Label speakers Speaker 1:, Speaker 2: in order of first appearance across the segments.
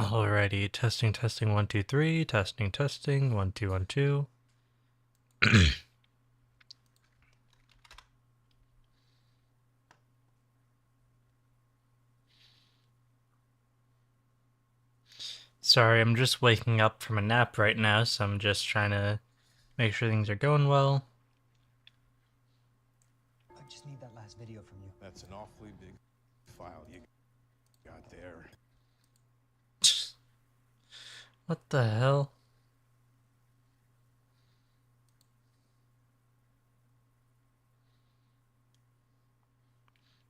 Speaker 1: Alrighty, testing, testing, 1, 2, 3, testing, testing, 1, 2, 1, 2. Sorry, I'm just waking up from a nap right now, so I'm just trying to make sure things are going well.
Speaker 2: I just need that last video from you.
Speaker 3: That's an awfully big file you got there.
Speaker 1: What the hell?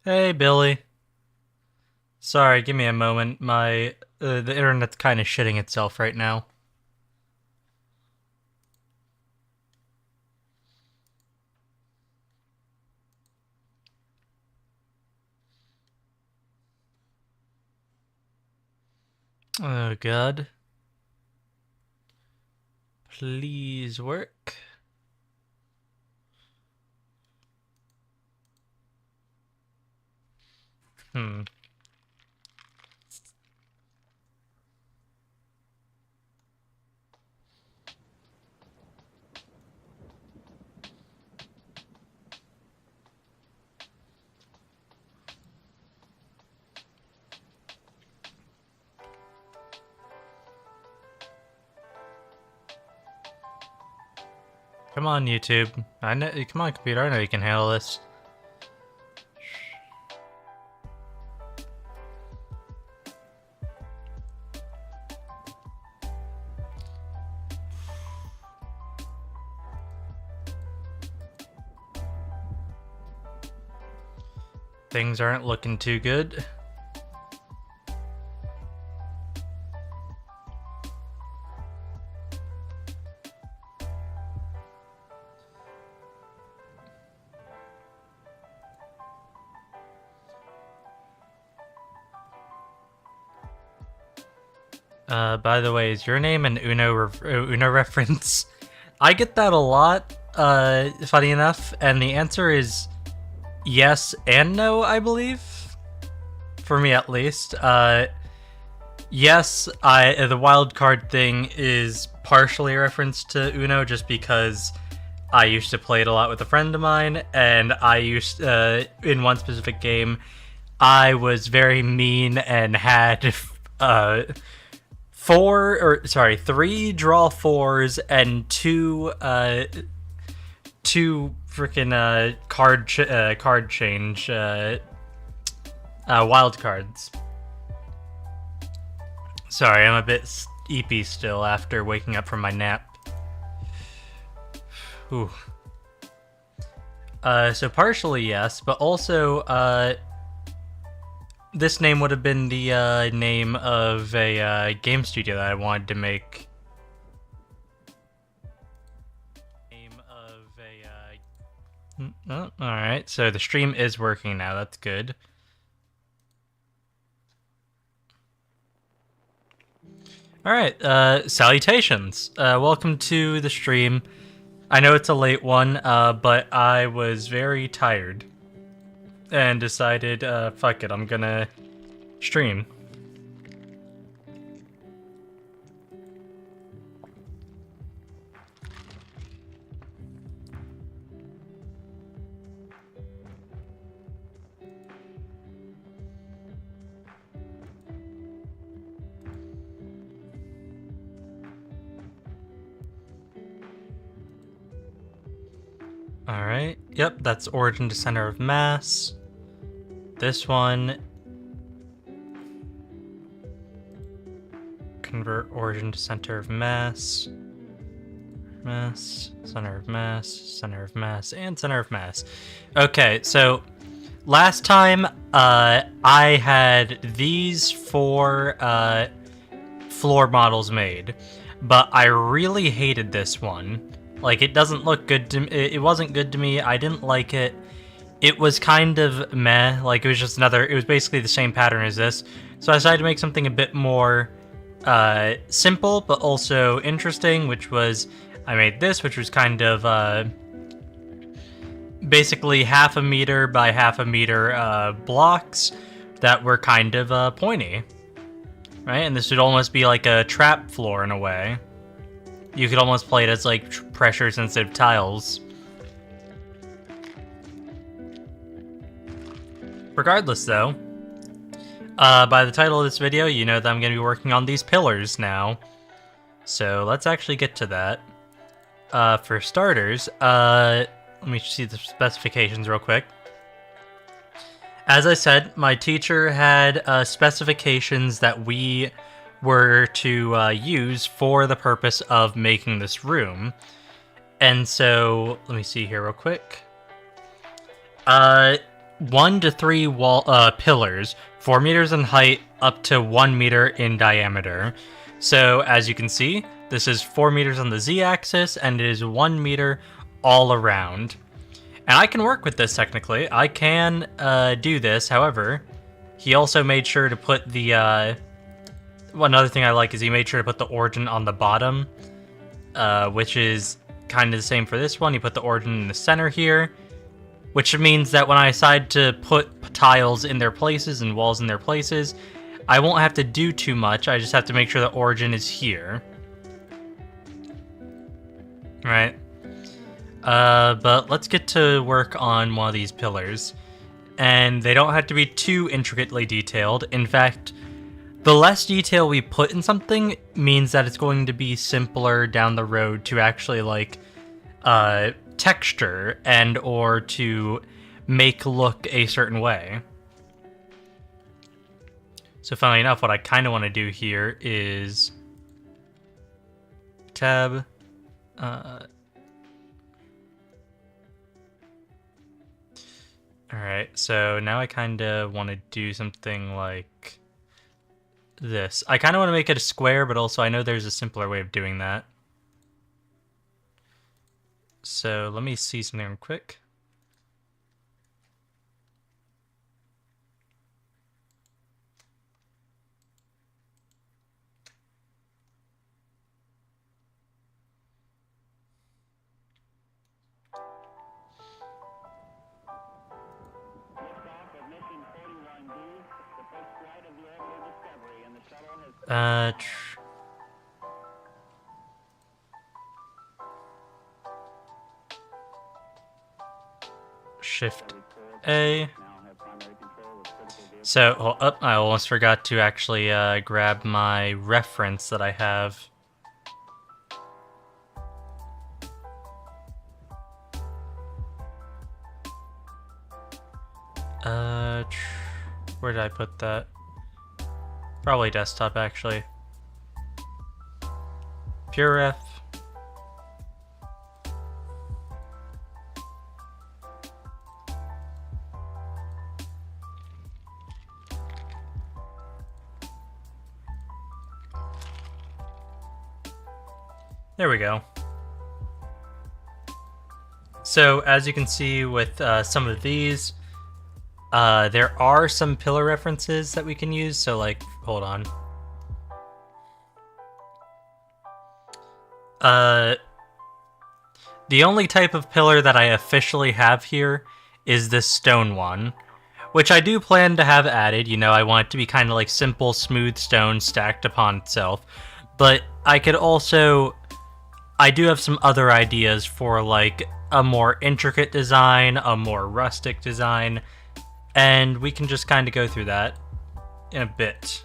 Speaker 1: Hey, Billy. Sorry, give me a moment. The internet's kind of shitting itself right now. Oh god. Please work. Come on, YouTube. Come on, computer. I know you can handle this. Things aren't looking too good. By the way, is your name an Uno reference? I get that a lot, funny enough, and the answer is yes and no, I believe. For me, at least. Yes, the wild card thing is partially a reference to Uno, just because I used to play it a lot with a friend of mine, and in one specific game, I was very mean and had, 3 draw 4s and 2 freaking card change wild cards. Sorry, I'm a bit sleepy still after waking up from my nap. Ooh. So partially yes, but also this name would have been the name of a game studio that I wanted to make. Oh, alright, so the stream is working now, that's good. Alright, salutations. Welcome to the stream. I know it's a late one, but I was very tired. And decided, fuck it, I'm gonna stream. Alright, yep, that's origin to center of mass. This one, convert origin to center of mass, center of mass, center of mass, and center of mass. Okay, so last time I had these 4 floor models made, but I really hated this one. Like, it doesn't look good to me. It wasn't good to me. I didn't like it. It was kind of meh. Like, it was just it was basically the same pattern as this. So I decided to make something a bit more simple, but also interesting, which was, I made this, which was kind of basically 1/2 meter by 1/2 meter blocks that were kind of pointy. right? And this would almost be like a trap floor in a way. You could almost play it as like pressure-sensitive tiles. Regardless, though, by the title of this video, you know that I'm going to be working on these pillars now. So let's actually get to that. For starters, let me see the specifications real quick. As I said, my teacher had specifications that we were to use for the purpose of making this room. And so, let me see here real quick. 1 to 3 wall pillars, 4 meters in height, up to 1 meter in diameter. So, as you can see, this is 4 meters on the z-axis, and it is 1 meter all around. And I can work with this technically. I can do this. However, he also made sure to put the another thing I like is he made sure to put the origin on the bottom, which is kind of the same for this one. He put the origin in the center here, which means that when I decide to put tiles in their places and walls in their places, I won't have to do too much. I just have to make sure the origin is here. Right. But let's get to work on one of these pillars. And they don't have to be too intricately detailed. In fact, the less detail we put in something means that it's going to be simpler down the road to actually, like, texture and or to make look a certain way. So funnily enough, what I kind of want to do here is tab, Alright, so now I kind of want to do something like this. I kind of want to make it a square, but also I know there's a simpler way of doing that. So let me see something real quick. Shift A. So, I almost forgot to actually grab my reference that I have. Where did I put that? Probably desktop, actually. PureRef. There we go. So, as you can see with some of these, there are some pillar references that we can use. So, like, hold on. The only type of pillar that I officially have here is this stone one, which I do plan to have added. You know, I want it to be kind of like simple, smooth stone stacked upon itself. But I could also... I do have some other ideas for, like, a more intricate design, a more rustic design, and we can just kind of go through that in a bit.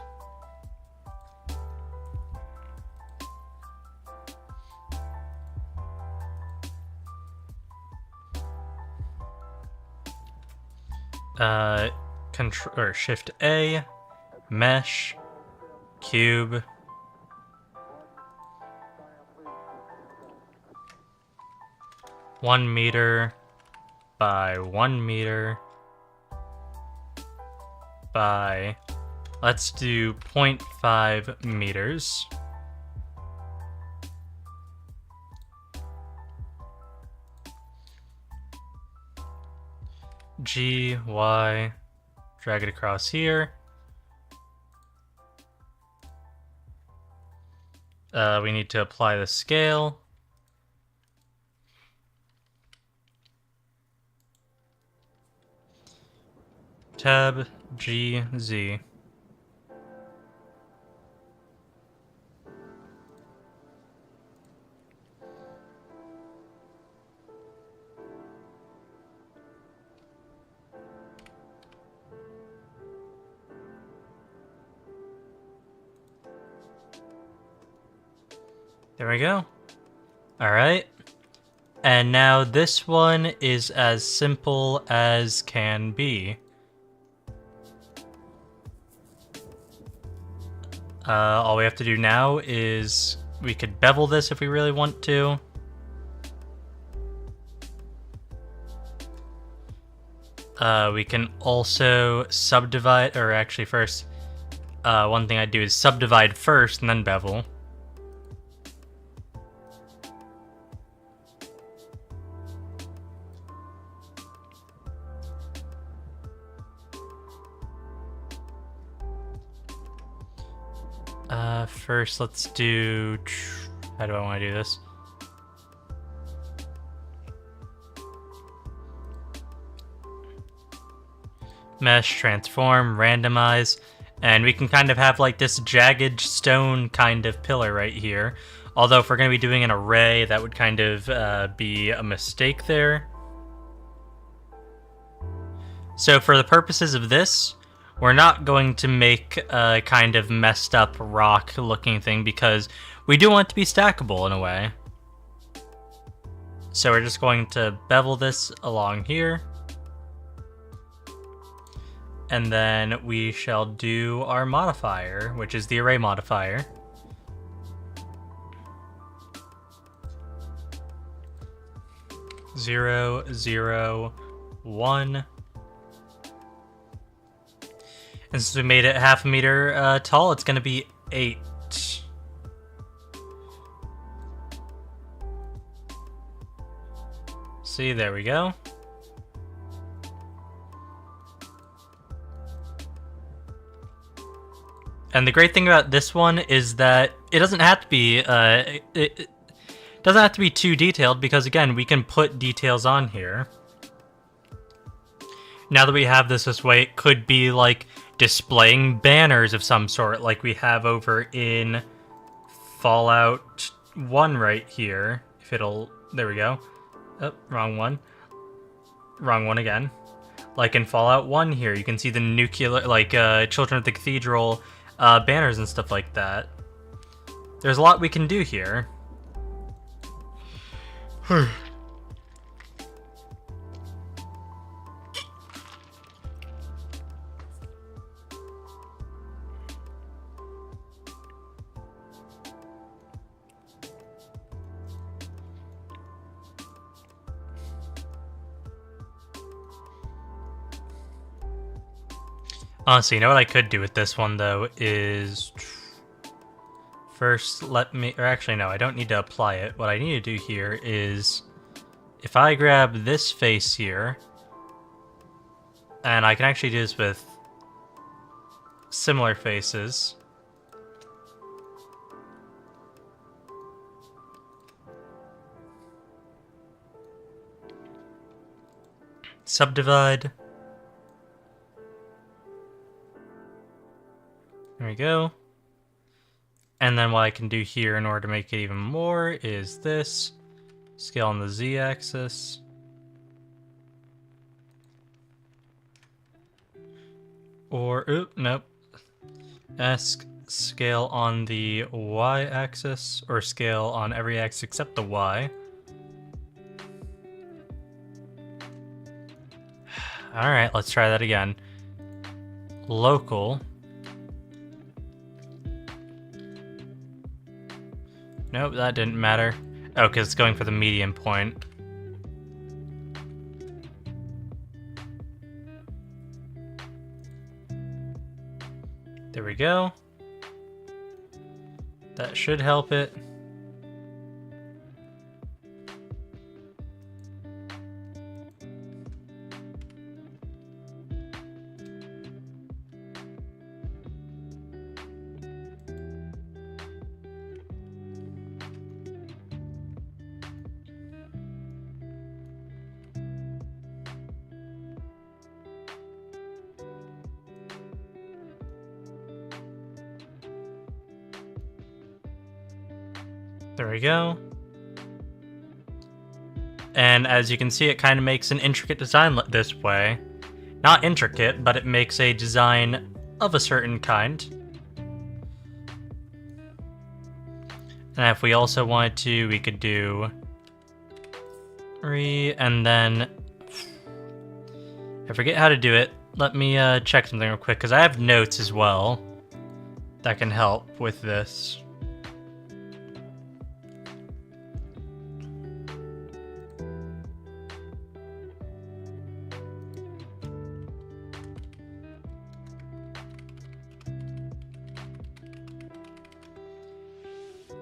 Speaker 1: Shift A, mesh, cube. One meter by 1 meter by, let's do 0.5 meters. G, Y, drag it across here. We need to apply the scale. Tab, G, Z. There we go. Alright. And now this one is as simple as can be. All we have to do now is we could bevel this if we really want to. We can also subdivide, or actually first, one thing I'd do is subdivide first and then bevel. First, let's do... How do I want to do this? Mesh, transform, randomize, and we can kind of have like this jagged stone kind of pillar right here. Although if we're going to be doing an array, that would kind of be a mistake there. So for the purposes of this, we're not going to make a kind of messed up rock looking thing because we do want it to be stackable in a way. So we're just going to bevel this along here. And then we shall do our modifier, which is the array modifier. Zero, 0, 1. And since we made it half a meter tall, it's going to be 8. See, there we go. And the great thing about this one is that it doesn't have to be it doesn't have to be too detailed because again, we can put details on here. Now that we have this way, it could be like displaying banners of some sort like we have over in Fallout 1 right here. If it'll, there we go. Oh, wrong one. Wrong one again. Like in Fallout 1 here, you can see the nuclear, like Children of the Cathedral banners and stuff like that. There's a lot we can do here. Honestly, you know what I could do with this one, though, is... First, let me... Or actually, no, I don't need to apply it. What I need to do here is... If I grab this face here... And I can actually do this with... similar faces. Subdivide. There we go. And then what I can do here in order to make it even more is this. Scale on the Z-axis. Or, oop, nope. Scale on the Y-axis, or scale on every axis except the Y. Alright, let's try that again. Local. Nope, that didn't matter. Oh, because it's going for the median point. There we go. That should help it. There we go. And as you can see, it kind of makes an intricate design this way. Not intricate, but it makes a design of a certain kind. And And if we also wanted to, we could do 3, and then I forget how to do it. Let me check something real quick, because I have notes as well that can help with this.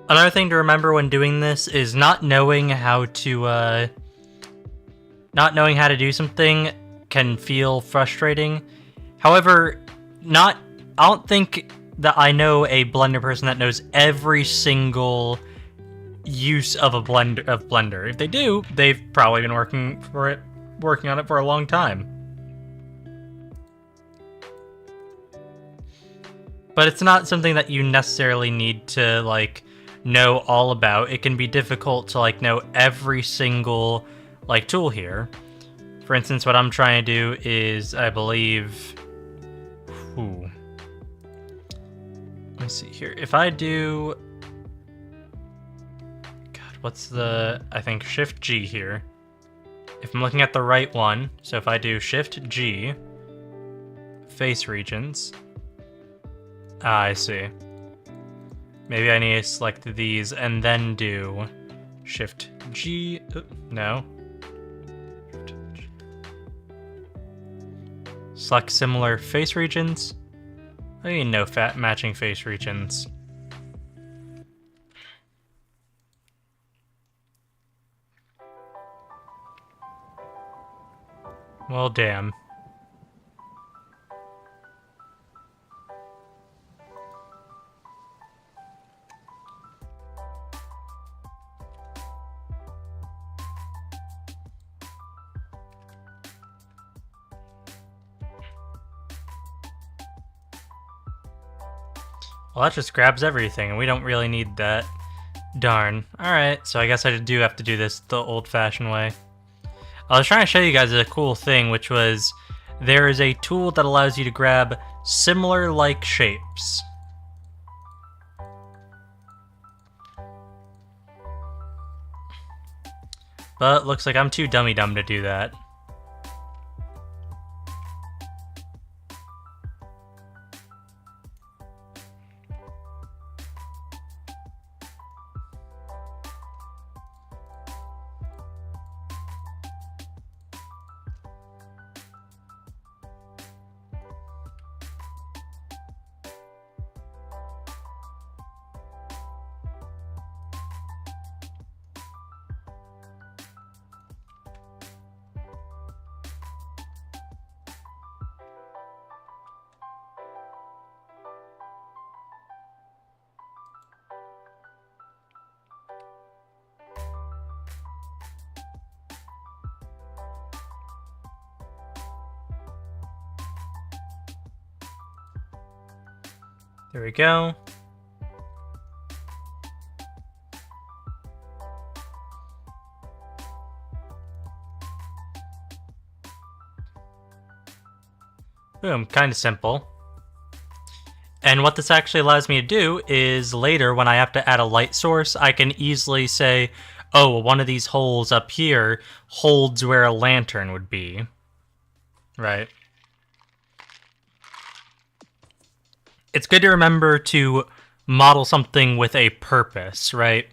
Speaker 1: Another thing to remember when doing this is not knowing how to do something can feel frustrating. However, I don't think that I know a Blender person that knows every single use of Blender. If they do, they've probably been working on it for a long time. But it's not something that you necessarily need to like know all about. It can be difficult to like know every single like tool here. For instance, what I'm trying to do is, I believe, let's see here. If I do, God, what's the, I think Shift G here. If I'm looking at the right one, so if I do Shift G, face regions, I see. Maybe I need to select these and then do Shift G. No. Shift G. Select similar face regions. I need no matching face regions. Well, damn. Well, that just grabs everything, and we don't really need that. Darn. Alright, so I guess I do have to do this the old-fashioned way. I was trying to show you guys a cool thing, which was there is a tool that allows you to grab similar like shapes. But looks like I'm too dummy-dumb to do that. There we go. Boom, kind of simple. And what this actually allows me to do is later when I have to add a light source, I can easily say, oh, one of these holes up here holds where a lantern would be. Right. It's good to remember to model something with a purpose, right?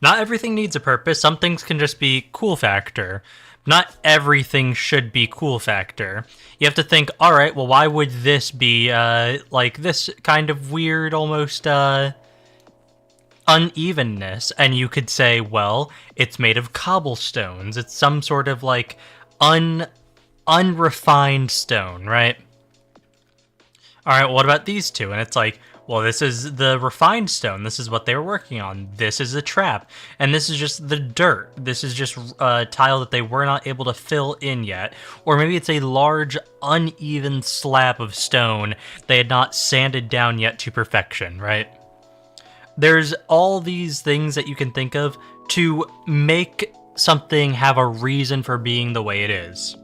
Speaker 1: Not everything needs a purpose. Some things can just be cool factor. Not everything should be cool factor. You have to think, all right, well, why would this be like this kind of weird, almost unevenness? And you could say, well, it's made of cobblestones. It's some sort of like unrefined stone, right? All right, what about these two? And it's like, well, this is the refined stone. This is what they were working on. This is a trap. And this is just the dirt. This is just a tile that they were not able to fill in yet. Or maybe it's a large, uneven slab of stone they had not sanded down yet to perfection, right? There's all these things that you can think of to make something have a reason for being the way it is.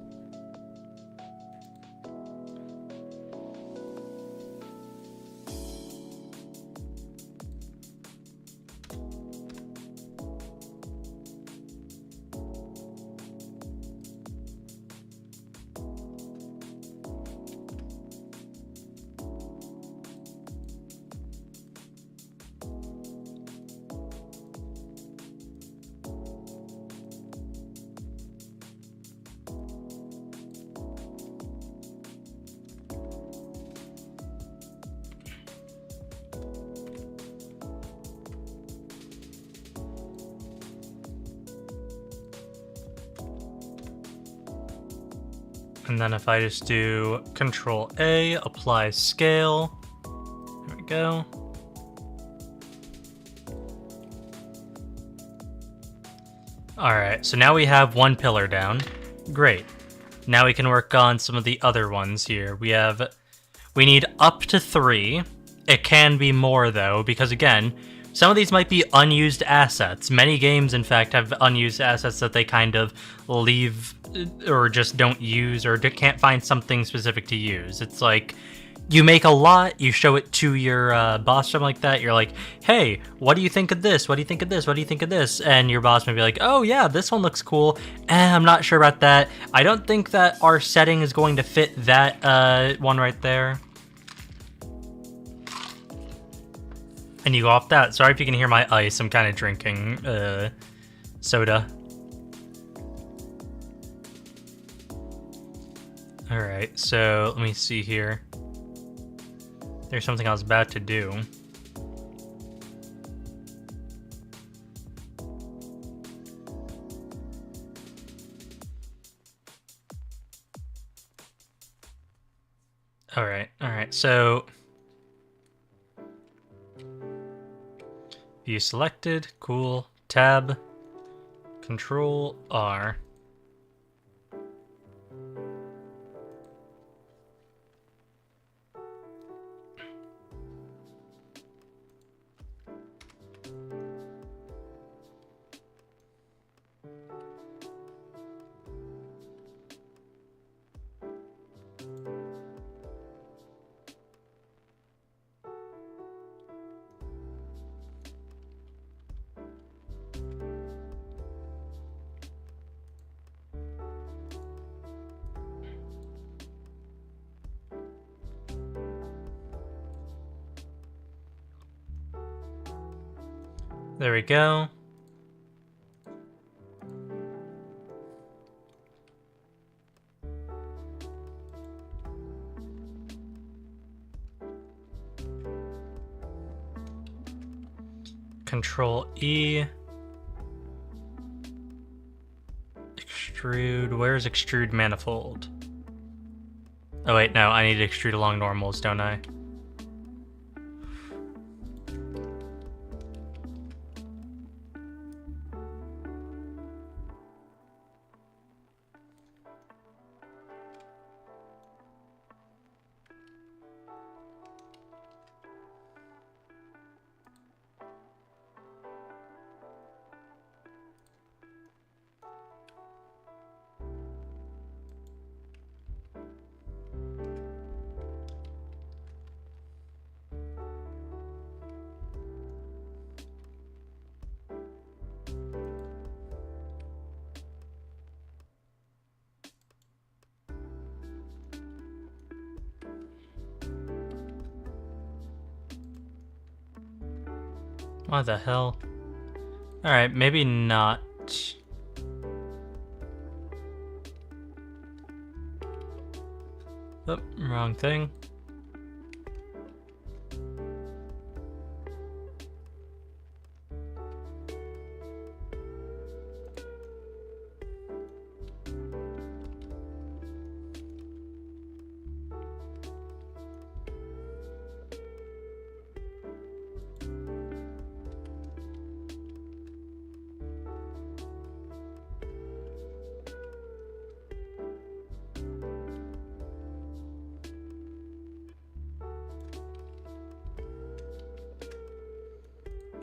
Speaker 1: And then if I just do Control A, apply scale. There we go. Alright, so now we have one pillar down. Great. Now we can work on some of the other ones here. We need up to 3. It can be more though, because again, some of these might be unused assets. Many games, in fact, have unused assets that they kind of leave or just don't use or can't find something specific to use. It's like, you make a lot, you show it to your boss, something like that. You're like, hey, what do you think of this? What do you think of this? What do you think of this? And your boss may be like, oh yeah, this one looks cool. I'm not sure about that. I don't think that our setting is going to fit that one right there. And you go off that. Sorry if you can hear my ice. I'm kind of drinking soda. Alright, so let me see here. There's something I was about to do. Alright, so view selected, cool, tab, Control R. There we go. Control E. Extrude. Where's extrude manifold? Oh wait, no, I need to extrude along normals, don't I? What the hell? Alright, maybe not. Oh, wrong thing.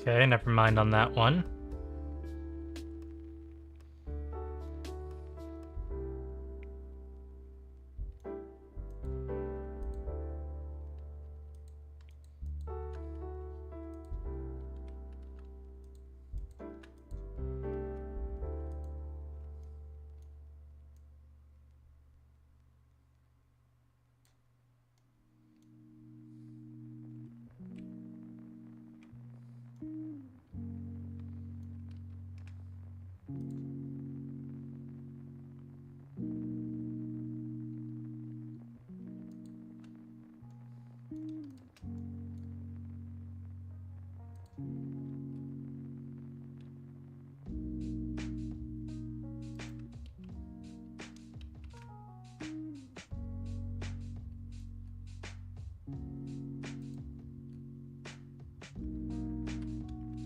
Speaker 1: Okay, never mind on that one.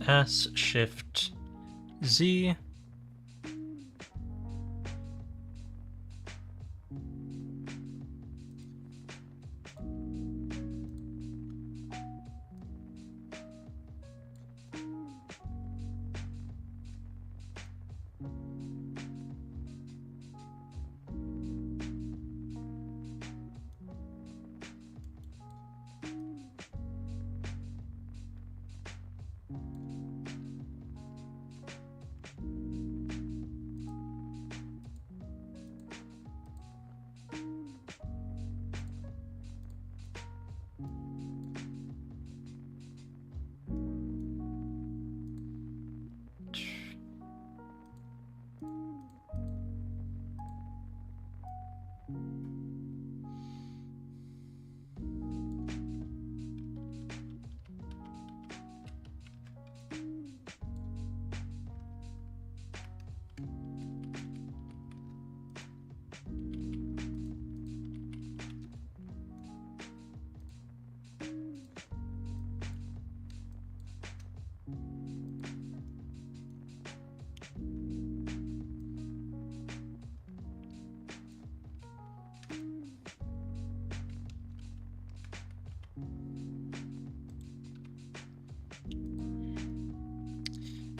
Speaker 1: S, Shift Z.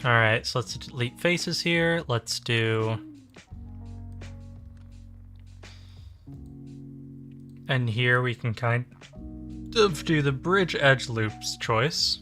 Speaker 1: Alright, so let's delete faces here. Let's do... And here we can kind of do the bridge edge loops choice.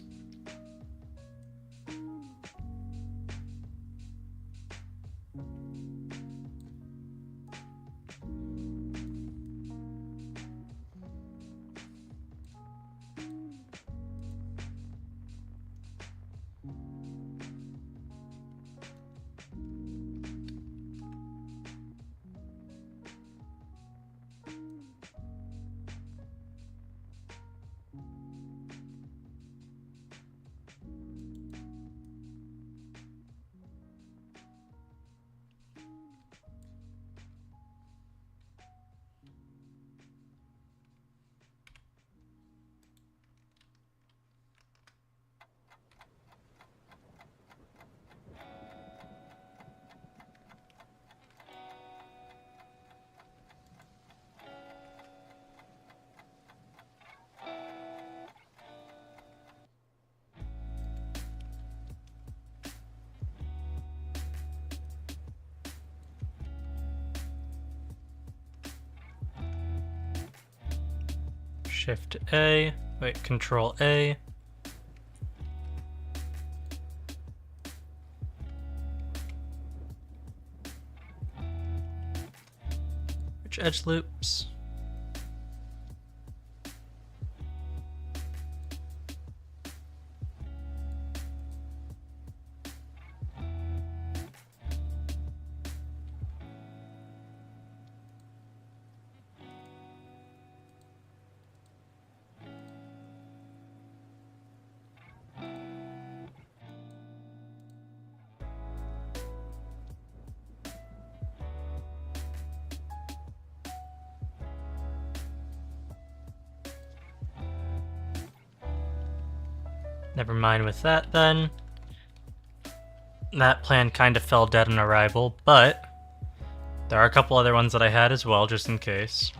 Speaker 1: Shift A, wait, Control A. Which edge loops? Never mind with that then. That plan kind of fell dead on arrival, but there are a couple other ones that I had as well, just in case.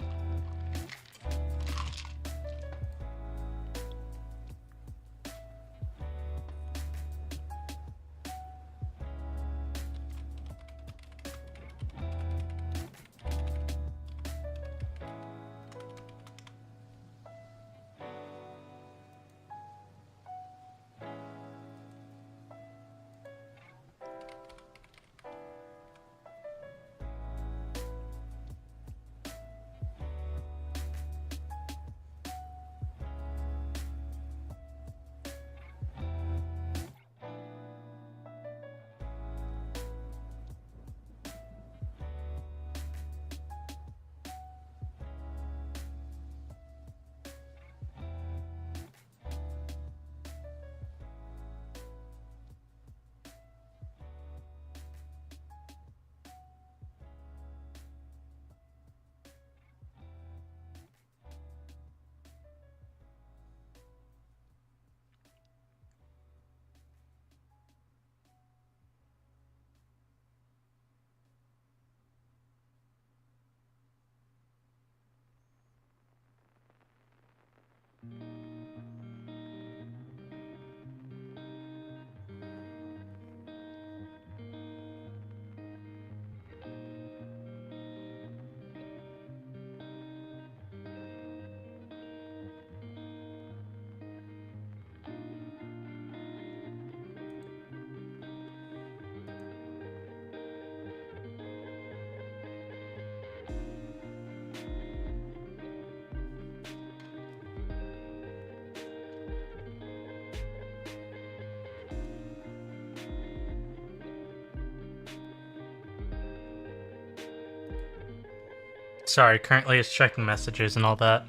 Speaker 1: Sorry, currently it's checking messages and all that.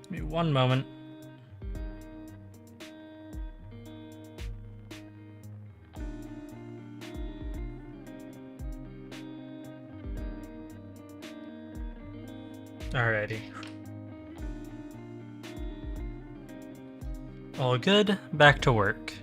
Speaker 1: Give me one moment. Alrighty. All good, back to work.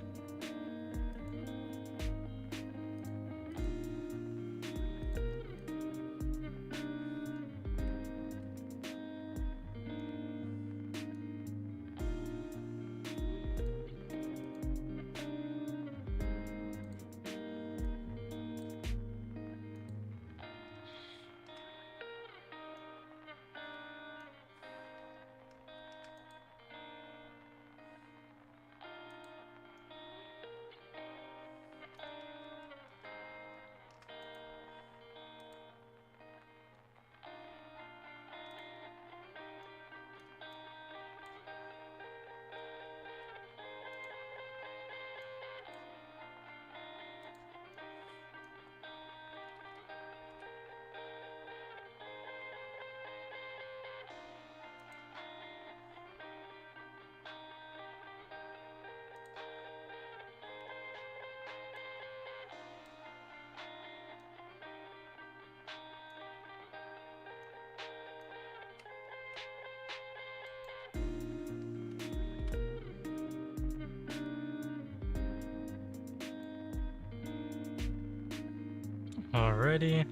Speaker 1: Alrighty.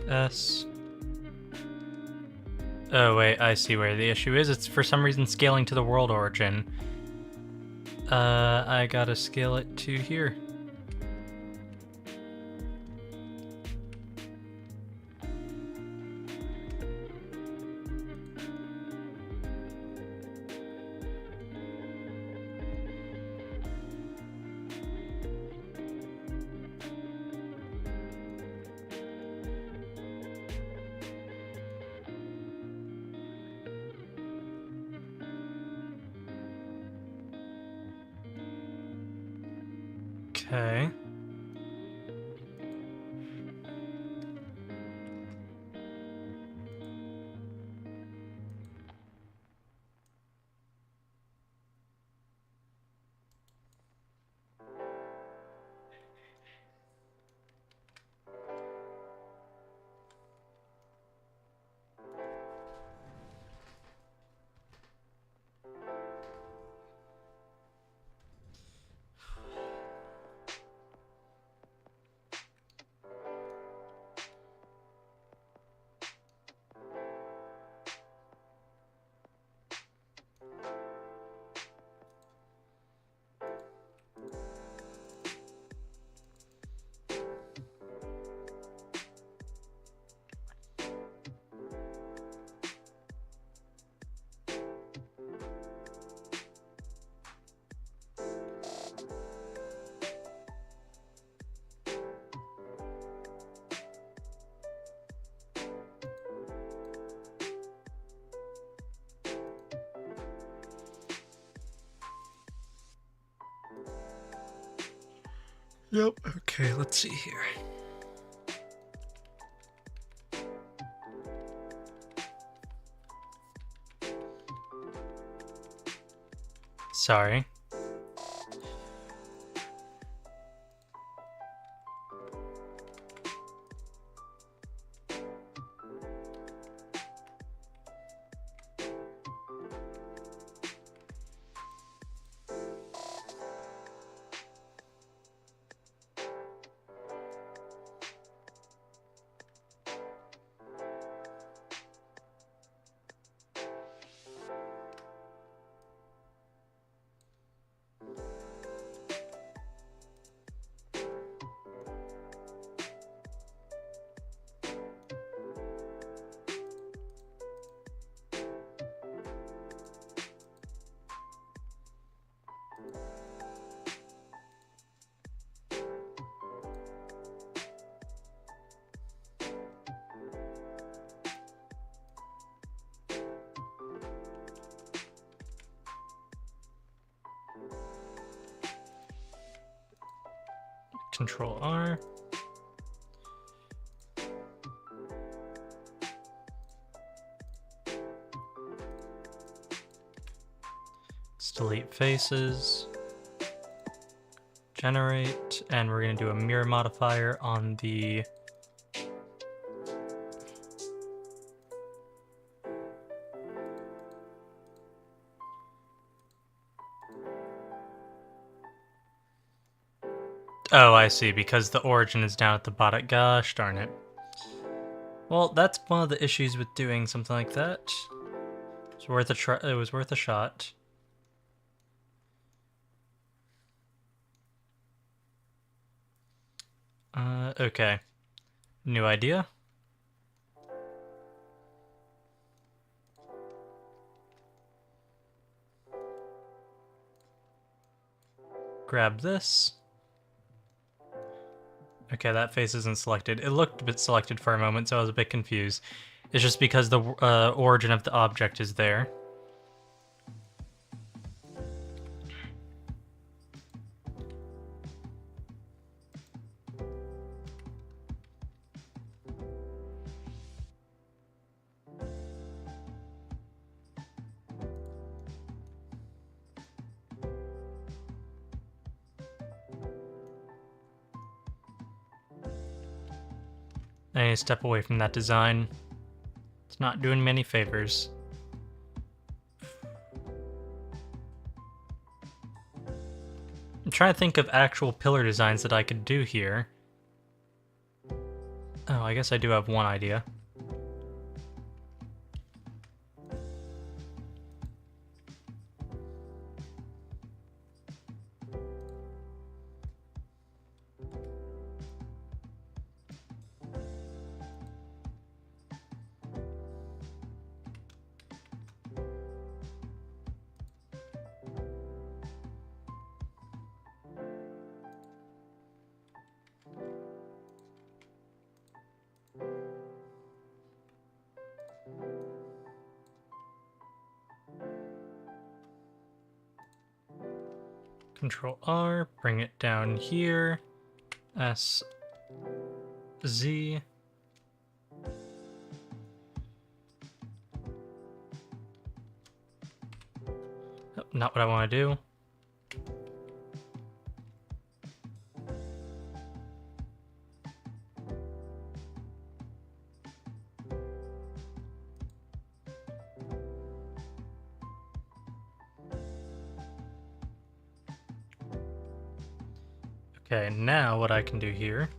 Speaker 1: S. Oh wait, I see where the issue is. It's for some reason scaling to the world origin. I gotta scale it to here. Okay. Yep. Okay, let's see here. Sorry. Control R. Let's delete faces. Generate, and we're going to do a mirror modifier on the oh, I see, because the origin is down at the bottom. Gosh darn it. Well, that's one of the issues with doing something like that. It's worth a try. It was worth a shot. Okay. New idea. Grab this. Okay, that face isn't selected. It looked a bit selected for a moment, so I was a bit confused. It's just because the origin of the object is there. I need to step away from that design. It's not doing me any favors. I'm trying to think of actual pillar designs that I could do here. Oh, I guess I do have one idea. Control R, bring it down here. S, Z. Oh, not what I want to do. Okay, now what I can do here.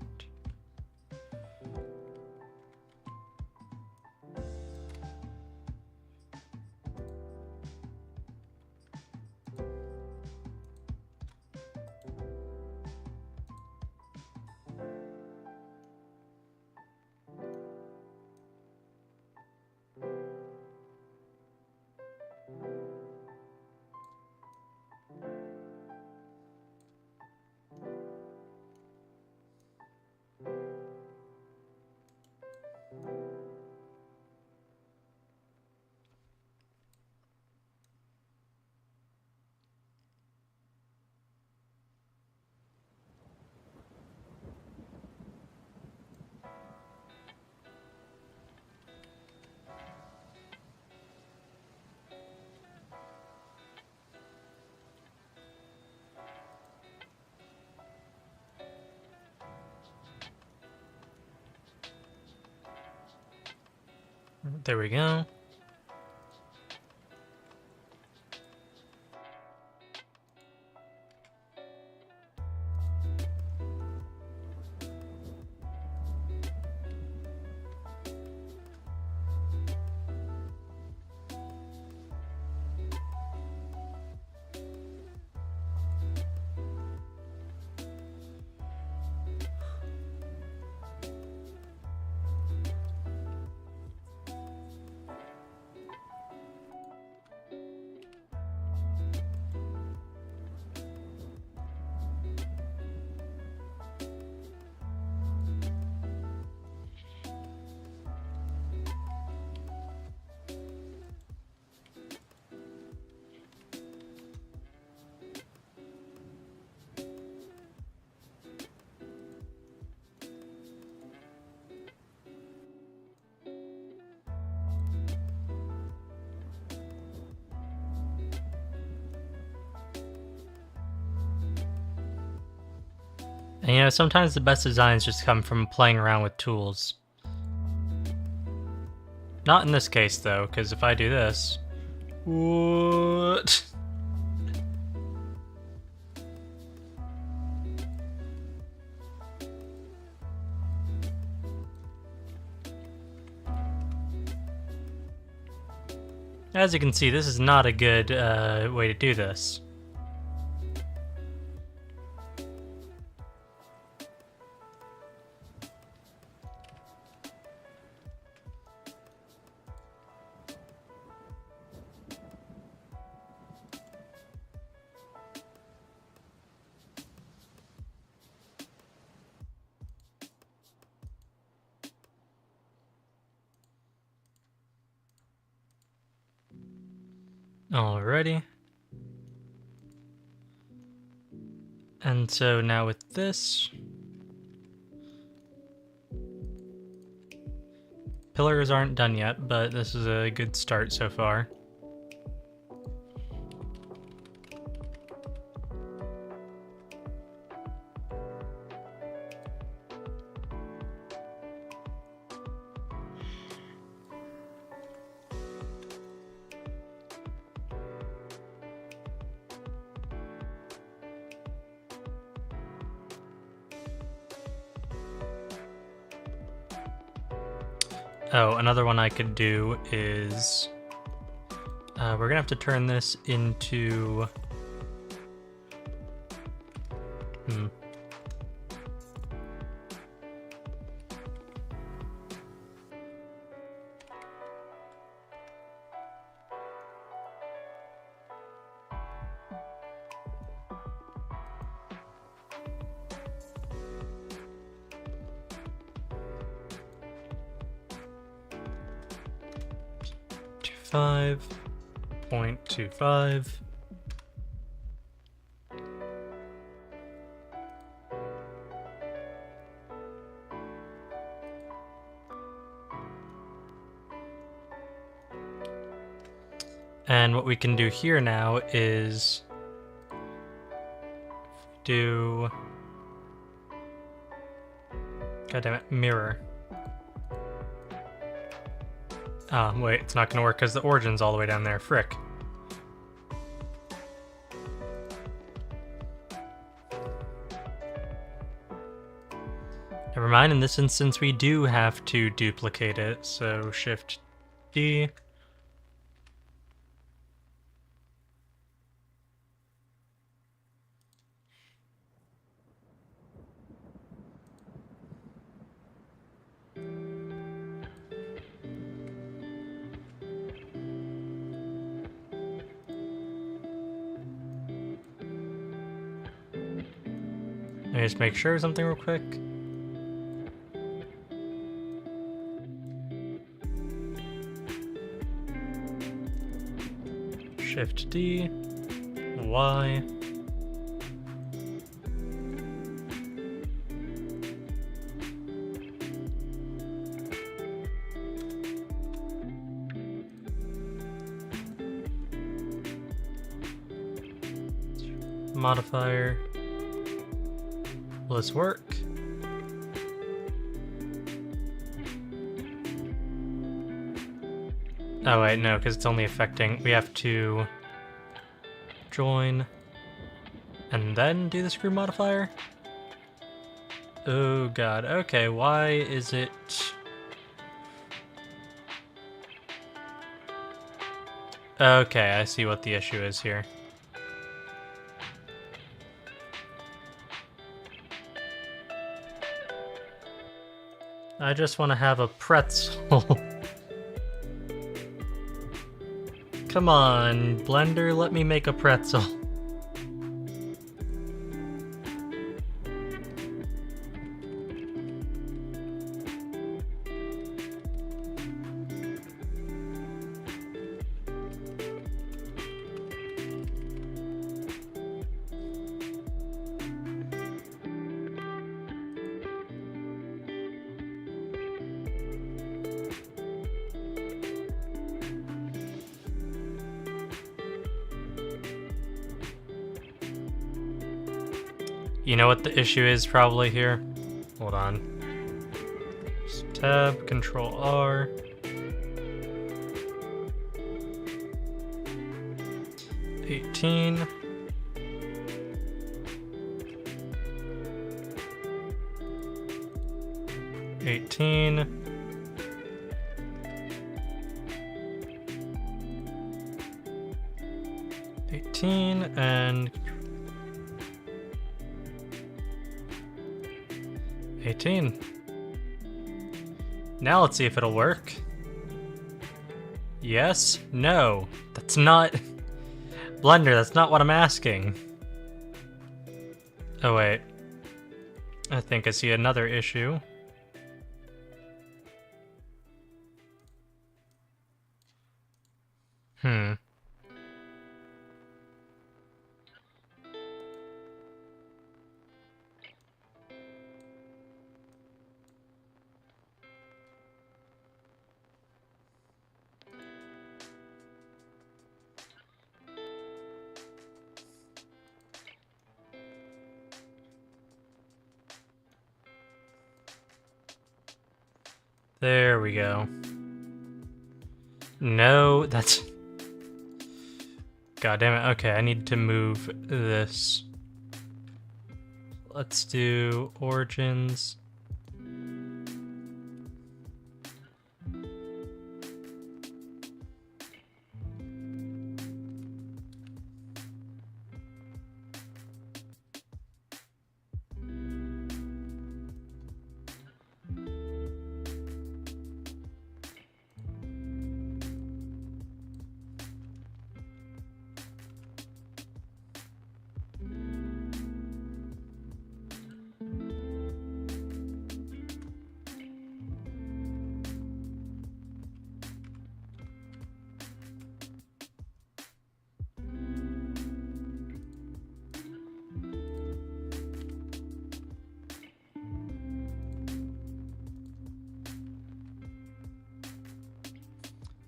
Speaker 1: There we go. And you know, sometimes the best designs just come from playing around with tools. Not in this case, though, because if I do this... What? As you can see, this is not a good way to do this. Alrighty. And so now with this... Pillars aren't done yet, but this is a good start so far. Oh, another one I could do is... we're gonna have to turn this into... .25. And what we can do here now is do... God damn it, mirror. Ah, wait, it's not gonna work because the origin's all the way down there. Frick. Never mind, in this instance we do have to duplicate it, so Shift D. Let me just make sure of something real quick. Shift D, Y. Modifier. Will this work? Oh wait, no, because it's only affecting... We have to join and then do the screw modifier? Oh god, okay, why is it... Okay, I see what the issue is here. I just want to have a pretzel. Come on, Blender, let me make a pretzel. You know what the issue is probably here? Hold on. Just tab, Control R. $18. 18. 18 and 18. Now let's see if it'll work. Yes? No. That's not... Blender, that's not what I'm asking. Oh wait. I think I see another issue. There we go. No, that's... God damn it. Okay, I need to move this. Let's do origins.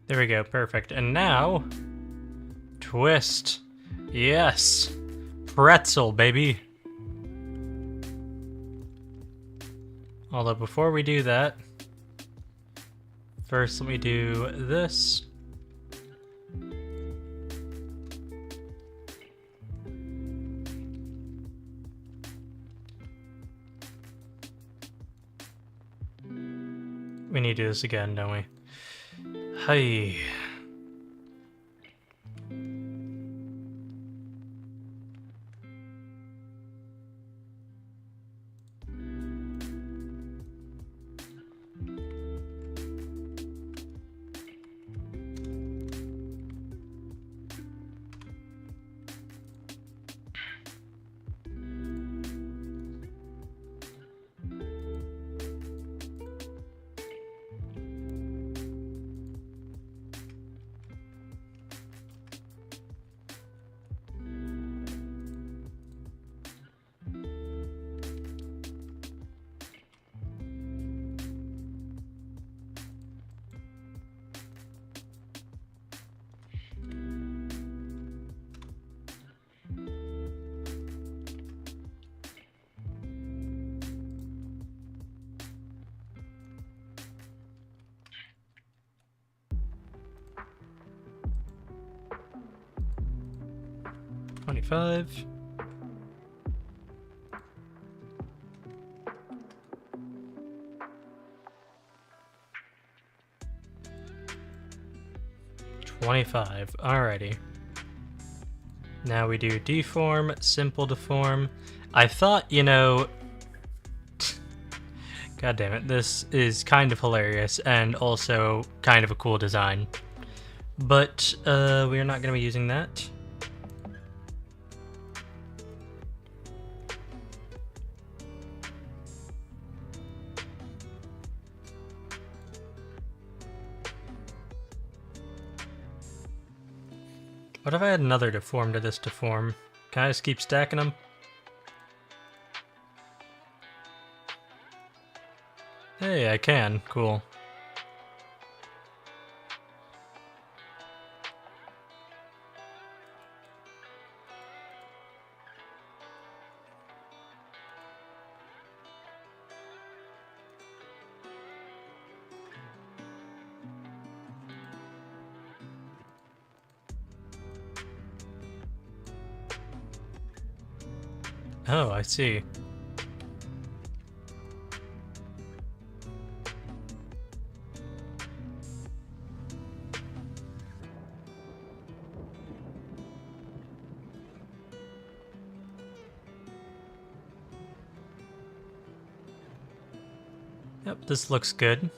Speaker 1: There we go, perfect. And now, twist. Yes, pretzel, baby. Although before we do that, first let me do this. We need to do this again, don't we? Hey. $25. $25. Alrighty. Now we do deform, simple deform. I thought, you know, god damn it, this is kind of hilarious and also kind of a cool design. But we are not going to be using that. What if I had another deform to this deform? Can I just keep stacking them? Hey, I can. Cool. Oh, I see. Yep, this looks good.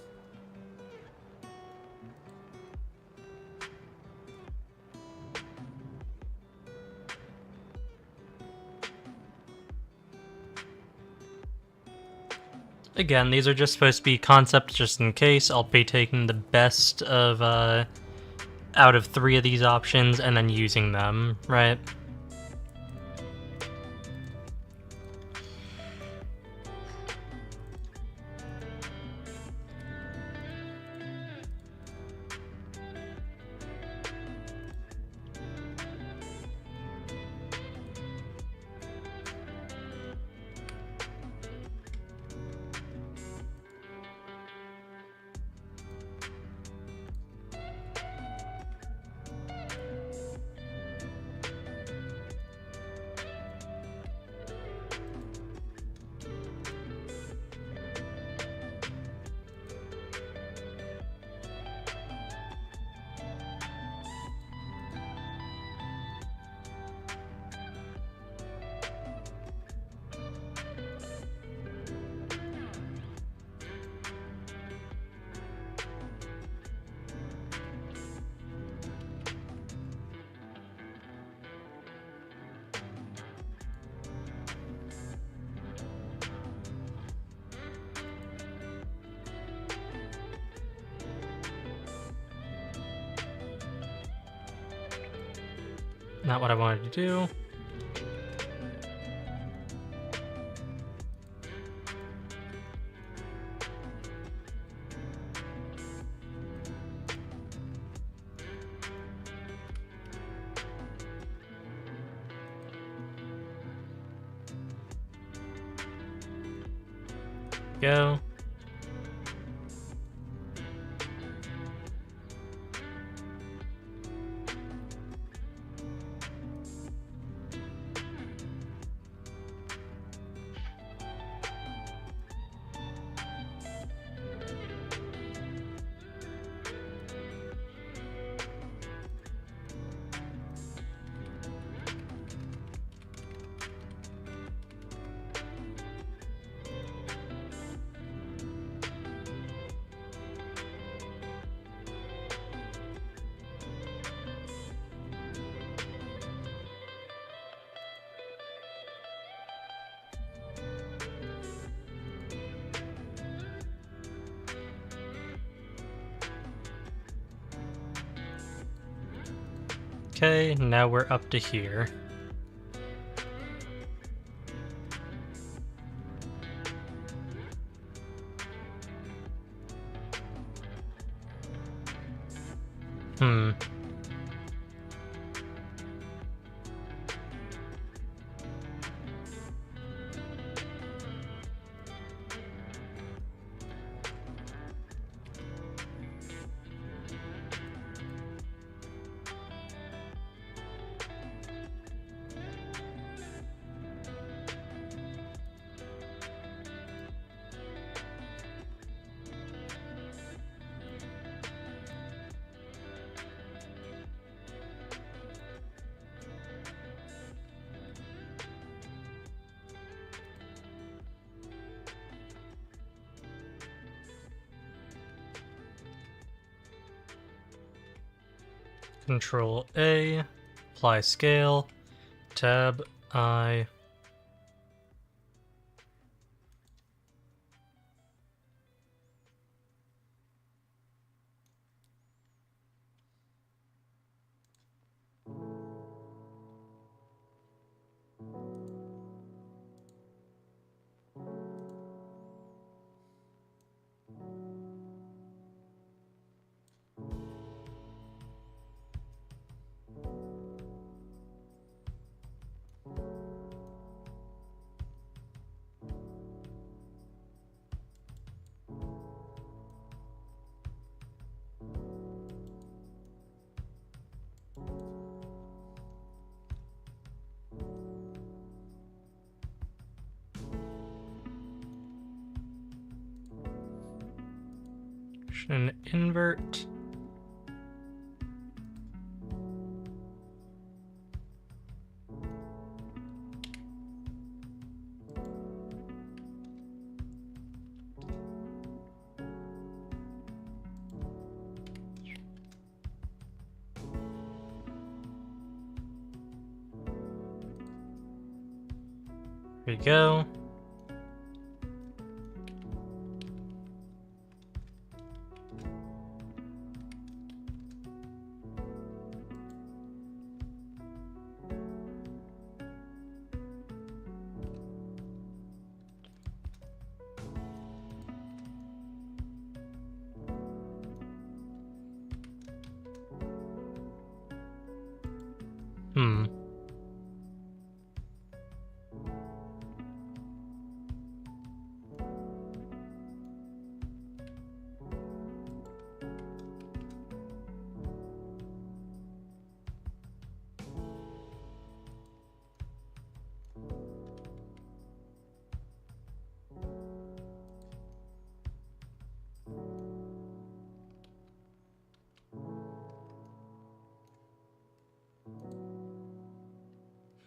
Speaker 1: Again, these are just supposed to be concepts just in case. I'll be taking the best of, out of 3 of these options and then using them, right? Not what I wanted to do. Go. Okay, now we're up to here. Hmm. Control A, apply scale, tab I. Direction invert. Here we go. Hmm.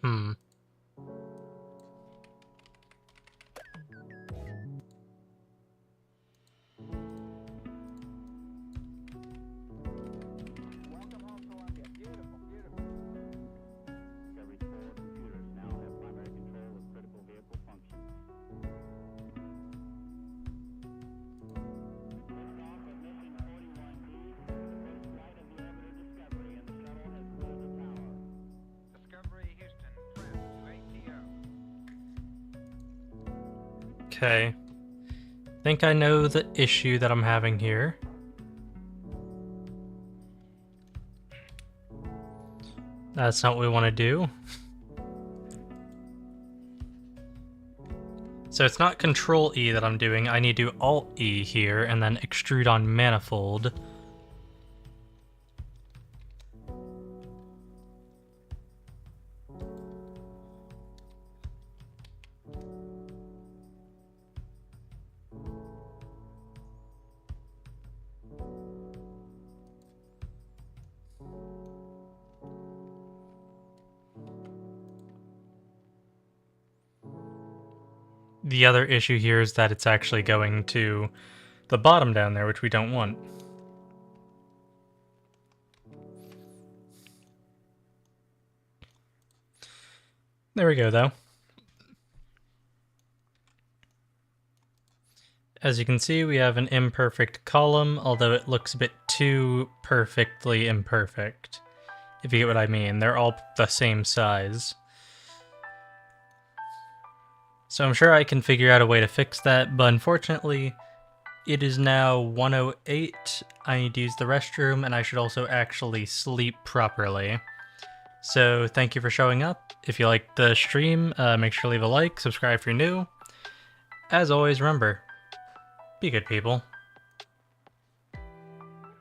Speaker 1: Hmm.
Speaker 4: Discovery's core computers now have primary control of critical vehicle functions. Liftoff of mission 41D, first flight of the orbiter Discovery, and the shuttle has cleared the tower.
Speaker 5: Discovery Houston, prep to ATO.
Speaker 1: Okay. Think I know the issue that I'm having here. That's not what we want to do. So it's not Control E that I'm doing. I need to do Alt E here and then extrude on manifold. The other issue here is that it's actually going to the bottom down there, which we don't want. There we go, though. As you can see, we have an imperfect column, although it looks a bit too perfectly imperfect, if you get what I mean. They're all the same size. So I'm sure I can figure out a way to fix that, but unfortunately, it is now 1:08. I need to use the restroom, and I should also actually sleep properly. So thank you for showing up. If you liked the stream, make sure to leave a like, subscribe if you're new. As always, remember, be good people.